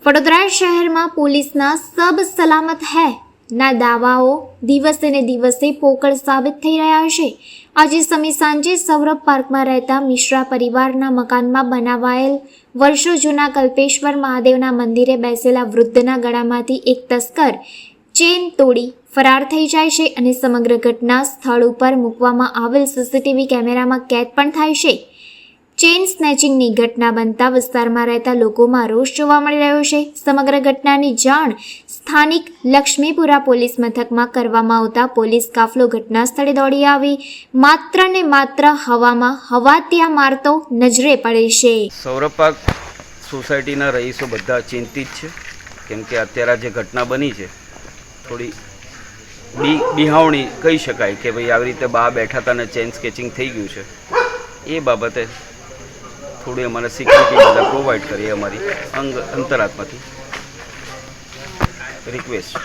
વડોદરા શહેરમાં પોલીસના સબ સલામત હૈ ના દાવાઓ દિવસે ને દિવસે પોકળ સાબિત થઈ રહ્યા છે। આજે સમી સાંજે સૌરભ પાર્કમાં રહેતા મિશ્રા પરિવારના મકાનમાં બનાવાયેલ વર્ષો જૂના કલ્પેશ્વર મહાદેવના મંદિરે બેસેલા વૃદ્ધના ગળામાંથી એક તસ્કર ચેન તોડી ફરાર થઈ જાય છે અને સમગ્ર ઘટના સ્થળ ઉપર મૂકવામાં આવેલ સીસીટીવી કેમેરામાં કેદ પણ થાય છે। ચેન સ્નેચિંગની ઘટના બનતા વિસ્તારમાં રહેતા લોકોમાં રોષ જોવા મળી રહ્યો છે। સમગ્ર ઘટનાની જાણ સ્થાનિક લક્ષ્મીપુરા પોલીસ મથકમાં કરવામાં આવતા પોલીસ કાફલો ઘટના સ્થળે દોડી આવી માત્ર ને માત્ર હવામાં હવાતિયા મારતો નજરે પડે છે। સૌરભ પાર્ક સોસાયટીના રહીશો બધા ચિંતિત છે, કેમ કે અત્યારે જે ઘટના બની છે થોડી બિહાવણી કહી શકાય કે ભાઈ આવી રીતે બહાર બેઠા હતા અને ચેન સ્કેચિંગ થઈ ગયું છે। એ બાબતે થોડી અમારે સિક્યુરિટી બધા પ્રોવાઈડ કરીએ અમારી અંતરાત્માથી રિક્વેસ્ટ।